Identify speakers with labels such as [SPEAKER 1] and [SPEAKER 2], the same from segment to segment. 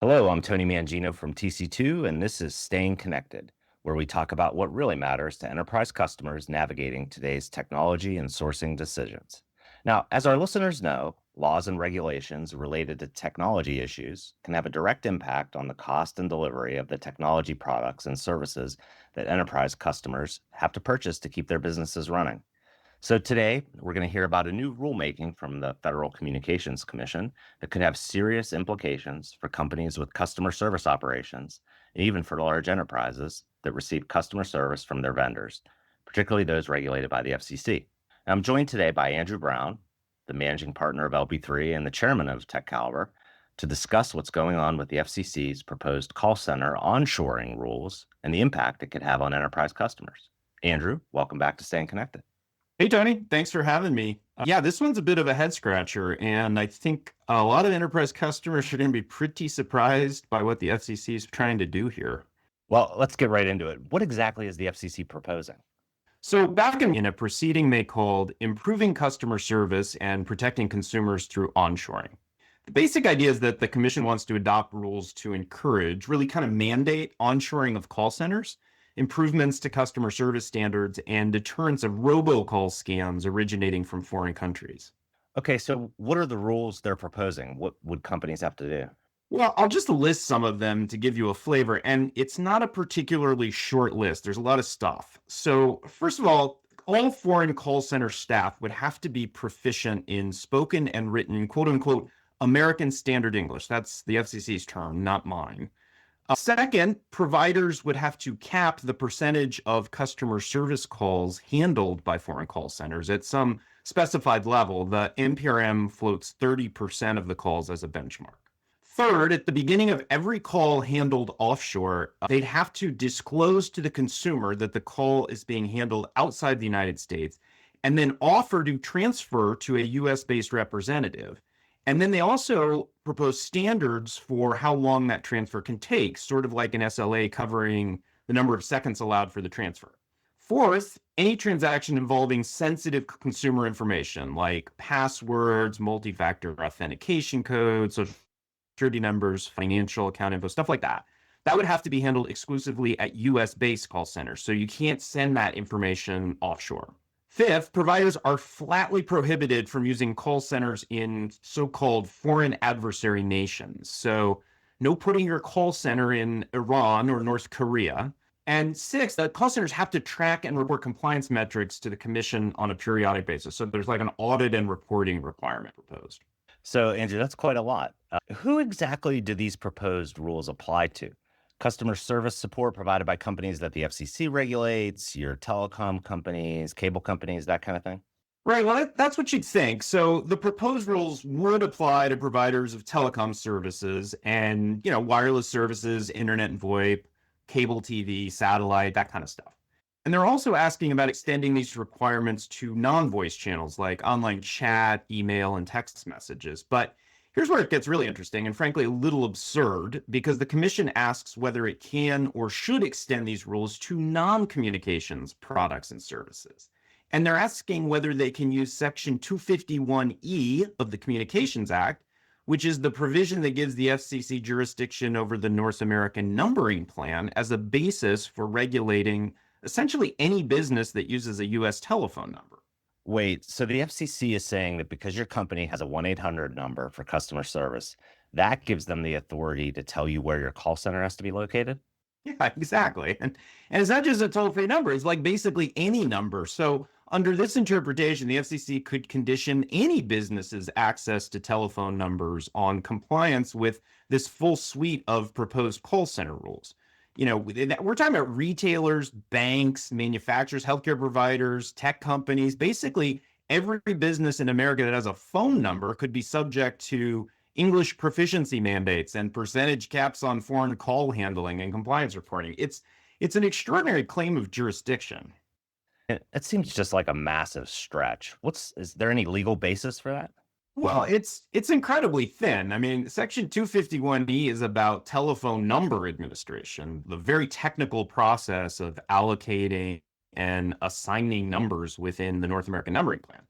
[SPEAKER 1] Hello, I'm Tony Mangino from TC2, and this is Staying Connected, where we talk about what really matters to enterprise customers navigating today's technology and sourcing decisions. Now, as our listeners know, laws and regulations related to technology issues can have a direct impact on the cost and delivery of the technology products and services that enterprise customers have to purchase to keep their businesses running. So today, we're going to hear about a new rulemaking from the Federal Communications Commission that could have serious implications for companies with customer service operations, and even for large enterprises that receive customer service from their vendors, particularly those regulated by the FCC. I'm joined today by Andrew Brown, the managing partner of LB3 and the chairman of Tech Caliber, to discuss what's going on with the FCC's proposed call center onshoring rules and the impact it could have on enterprise customers. Andrew, welcome back to Staying Connected.
[SPEAKER 2] Hey, Tony, thanks for having me. Yeah, this one's a bit of a head scratcher, and I think a lot of enterprise customers are going to be pretty surprised by what the FCC is trying to do here.
[SPEAKER 1] Well, let's get right into it. What exactly is the FCC proposing?
[SPEAKER 2] So back in a proceeding they called Improving Customer Service and Protecting Consumers Through Onshoring. The basic idea is that the commission wants to adopt rules to encourage, really kind of mandate onshoring of call centers, improvements to customer service standards, and deterrence of robocall scams originating from foreign countries.
[SPEAKER 1] Okay, so what are the rules they're proposing? What would companies have to do?
[SPEAKER 2] Well, I'll just list some of them to give you a flavor, and it's not a particularly short list. There's a lot of stuff. So first of all foreign call center staff would have to be proficient in spoken and written, quote unquote, American Standard English. That's the FCC's term, not mine. Second, providers would have to cap the percentage of customer service calls handled by foreign call centers at some specified level. The NPRM floats 30% of the calls as a benchmark. Third, at the beginning of every call handled offshore, they'd have to disclose to the consumer that the call is being handled outside the United States and then offer to transfer to a US-based representative. And then they also propose standards for how long that transfer can take, sort of like an SLA covering the number of seconds allowed for the transfer. Fourth, any transaction involving sensitive consumer information like passwords, multi-factor authentication codes, social security numbers, financial account info, stuff like that, that would have to be handled exclusively at US-based call centers. So you can't send that information offshore. Fifth, providers are flatly prohibited from using call centers in so-called foreign adversary nations. So no putting your call center in Iran or North Korea. And sixth, the call centers have to track and report compliance metrics to the commission on a periodic basis. So there's like an audit and reporting requirement proposed.
[SPEAKER 1] So, Andrew, that's quite a lot. Who exactly do these proposed rules apply to? Customer service support provided by companies that the FCC regulates, your telecom companies, cable companies, that kind of thing?
[SPEAKER 2] Right. Well, that's what you'd think. So the proposed rules would apply to providers of telecom services and, wireless services, internet and VoIP, cable TV, satellite, that kind of stuff. And they're also asking about extending these requirements to non-voice channels like online chat, email, and text messages. But here's where it gets really interesting and frankly a little absurd, because the commission asks whether it can or should extend these rules to non-communications products and services. And they're asking whether they can use Section 251E of the Communications Act, which is the provision that gives the FCC jurisdiction over the North American Numbering Plan, as a basis for regulating essentially any business that uses a U.S. telephone number.
[SPEAKER 1] Wait, so the FCC is saying that because your company has a 1-800 number for customer service, that gives them the authority to tell you where your call center has to be located?
[SPEAKER 2] Yeah, exactly. And it's not just a toll-free number. It's like basically any number. So under this interpretation, the FCC could condition any business's access to telephone numbers on compliance with this full suite of proposed call center rules. We're talking about retailers, banks, manufacturers, healthcare providers, tech companies. Basically, every business in America that has a phone number could be subject to English proficiency mandates and percentage caps on foreign call handling and compliance reporting. It's an extraordinary claim of jurisdiction.
[SPEAKER 1] It seems just like a massive stretch. Is there any legal basis for that?
[SPEAKER 2] Well, it's incredibly thin. I mean, Section 251E is about telephone number administration, the very technical process of allocating and assigning numbers within the North American Numbering Plan.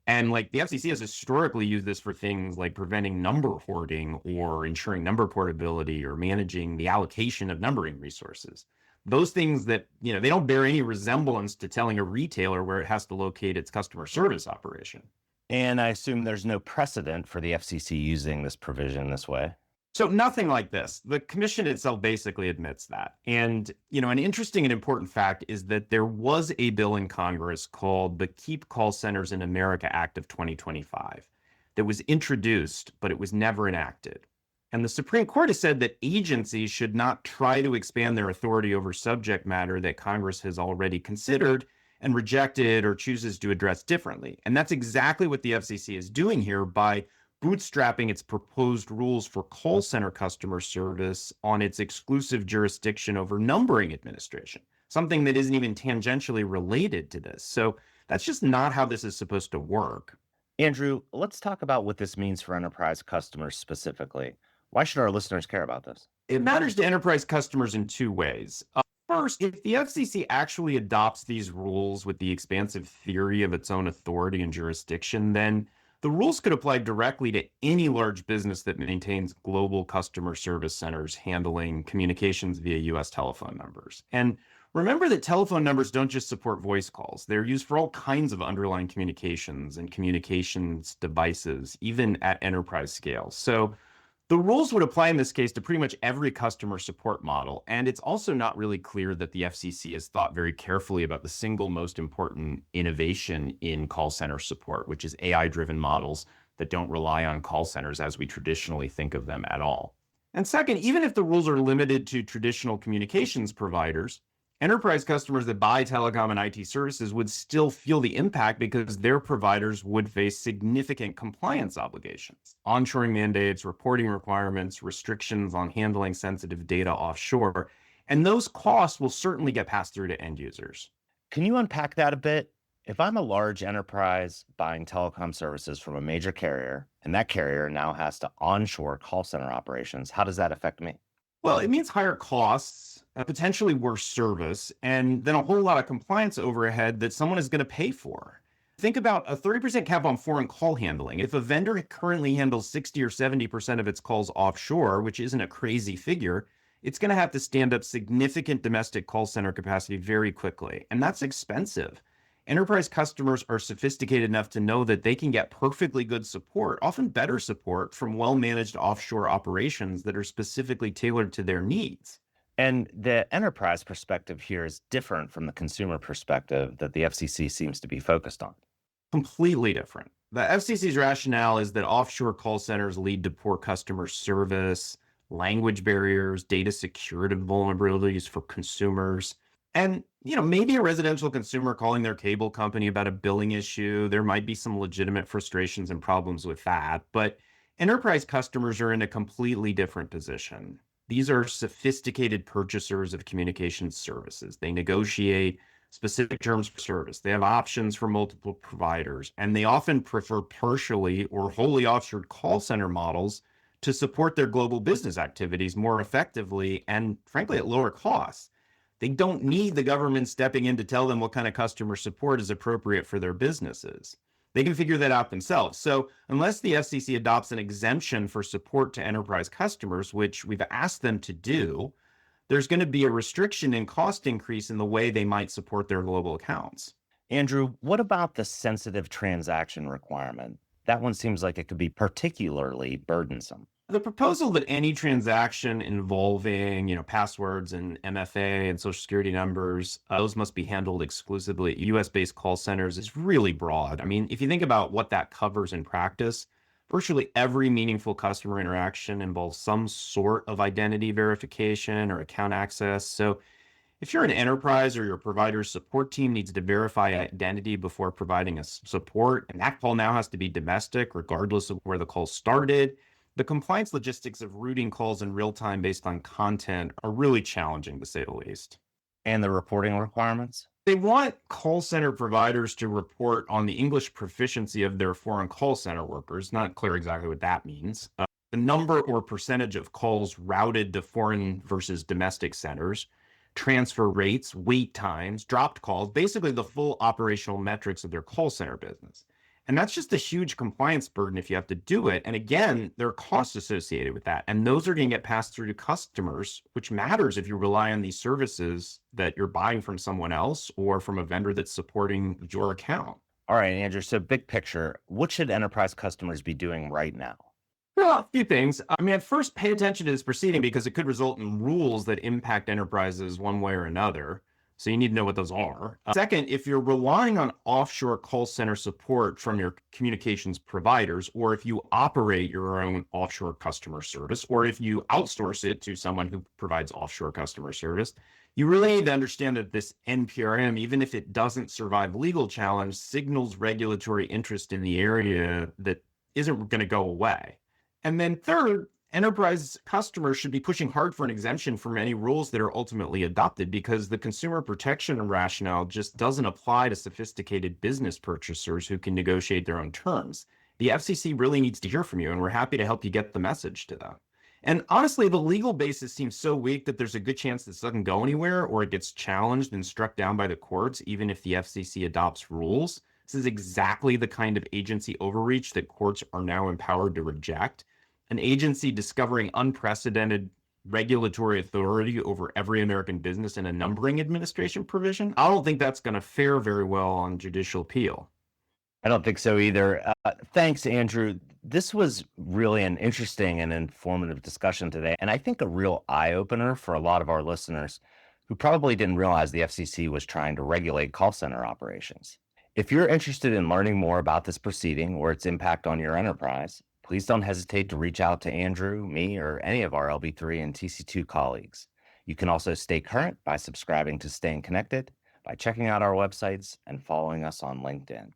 [SPEAKER 2] And like the FCC has historically used this for things like preventing number hoarding or ensuring number portability or managing the allocation of numbering resources. Those things that, they don't bear any resemblance to telling a retailer where it has to locate its customer service operation.
[SPEAKER 1] And I assume there's no precedent for the FCC using this provision this way.
[SPEAKER 2] So nothing like this. The commission itself basically admits that. And, an interesting and important fact is that there was a bill in Congress called the Keep Call Centers in America Act of 2025 that was introduced, but it was never enacted. And the Supreme Court has said that agencies should not try to expand their authority over subject matter that Congress has already considered and rejected or chooses to address differently. And that's exactly what the FCC is doing here by bootstrapping its proposed rules for call center customer service on its exclusive jurisdiction over numbering administration, something that isn't even tangentially related to this. So that's just not how this is supposed to work.
[SPEAKER 1] Andrew, let's talk about what this means for enterprise customers specifically. Why should our listeners care about this?
[SPEAKER 2] It matters to enterprise customers in two ways. First, if the FCC actually adopts these rules with the expansive theory of its own authority and jurisdiction, then the rules could apply directly to any large business that maintains global customer service centers handling communications via US telephone numbers. And remember that telephone numbers don't just support voice calls. They're used for all kinds of underlying communications and communications devices, even at enterprise scale. So the rules would apply in this case to pretty much every customer support model. And it's also not really clear that the FCC has thought very carefully about the single most important innovation in call center support, which is AI-driven models that don't rely on call centers as we traditionally think of them at all. And second, even if the rules are limited to traditional communications providers, enterprise customers that buy telecom and IT services would still feel the impact because their providers would face significant compliance obligations, onshoring mandates, reporting requirements, restrictions on handling sensitive data offshore, and those costs will certainly get passed through to end users.
[SPEAKER 1] Can you unpack that a bit? If I'm a large enterprise buying telecom services from a major carrier, and that carrier now has to onshore call center operations, how does that affect me?
[SPEAKER 2] Well, it means higher costs, potentially worse service, and then a whole lot of compliance overhead that someone is going to pay for. Think about a 30% cap on foreign call handling. If a vendor currently handles 60 or 70% of its calls offshore, which isn't a crazy figure, it's going to have to stand up significant domestic call center capacity very quickly. And that's expensive. Enterprise customers are sophisticated enough to know that they can get perfectly good support, often better support, from well-managed offshore operations that are specifically tailored to their needs.
[SPEAKER 1] And the enterprise perspective here is different from the consumer perspective that the FCC seems to be focused on.
[SPEAKER 2] Completely different. The FCC's rationale is that offshore call centers lead to poor customer service, language barriers, data security vulnerabilities for consumers. And, maybe a residential consumer calling their cable company about a billing issue, there might be some legitimate frustrations and problems with that. But enterprise customers are in a completely different position. These are sophisticated purchasers of communications services. They negotiate specific terms for service. They have options for multiple providers, and they often prefer partially or wholly offshore call center models to support their global business activities more effectively and, frankly, at lower costs. They don't need the government stepping in to tell them what kind of customer support is appropriate for their businesses. They can figure that out themselves. So unless the FCC adopts an exemption for support to enterprise customers, which we've asked them to do, there's going to be a restriction in cost increase in the way they might support their global accounts.
[SPEAKER 1] Andrew, what about the sensitive transaction requirement? That one seems like it could be particularly burdensome.
[SPEAKER 2] The proposal that any transaction involving, passwords and MFA and social security numbers, those must be handled exclusively at US-based call centers is really broad. I mean, if you think about what that covers in practice, virtually every meaningful customer interaction involves some sort of identity verification or account access. So if you're an enterprise or your provider's support team needs to verify identity before providing a support, and that call now has to be domestic regardless of where the call started, the compliance logistics of routing calls in real time based on content are really challenging, to say the least.
[SPEAKER 1] And the reporting requirements?
[SPEAKER 2] They want call center providers to report on the English proficiency of their foreign call center workers. Not clear exactly what that means. The number or percentage of calls routed to foreign versus domestic centers, transfer rates, wait times, dropped calls, basically the full operational metrics of their call center business. And that's just a huge compliance burden if you have to do it. And again, there are costs associated with that. And those are going to get passed through to customers, which matters if you rely on these services that you're buying from someone else or from a vendor that's supporting your account.
[SPEAKER 1] All right, Andrew. So, big picture, what should enterprise customers be doing right now?
[SPEAKER 2] Well, a few things. I mean, at first, pay attention to this proceeding because it could result in rules that impact enterprises one way or another. So you need to know what those are. Second, if you're relying on offshore call center support from your communications providers, or if you operate your own offshore customer service, or if you outsource it to someone who provides offshore customer service, you really need to understand that this NPRM, even if it doesn't survive legal challenge, signals regulatory interest in the area that isn't going to go away. And then third, enterprise customers should be pushing hard for an exemption from any rules that are ultimately adopted because the consumer protection rationale just doesn't apply to sophisticated business purchasers who can negotiate their own terms. The FCC really needs to hear from you, and we're happy to help you get the message to them. And honestly, the legal basis seems so weak that there's a good chance this doesn't go anywhere or it gets challenged and struck down by the courts, even if the FCC adopts rules. This is exactly the kind of agency overreach that courts are now empowered to reject. An agency discovering unprecedented regulatory authority over every American business in a numbering administration provision. I don't think that's going to fare very well on judicial appeal.
[SPEAKER 1] I don't think so either. Thanks, Andrew. This was really an interesting and informative discussion today, and I think a real eye opener for a lot of our listeners who probably didn't realize the FCC was trying to regulate call center operations. If you're interested in learning more about this proceeding or its impact on your enterprise, please don't hesitate to reach out to Andrew, me, or any of our LB3 and TC2 colleagues. You can also stay current by subscribing to Staying Connected, by checking out our websites, and following us on LinkedIn.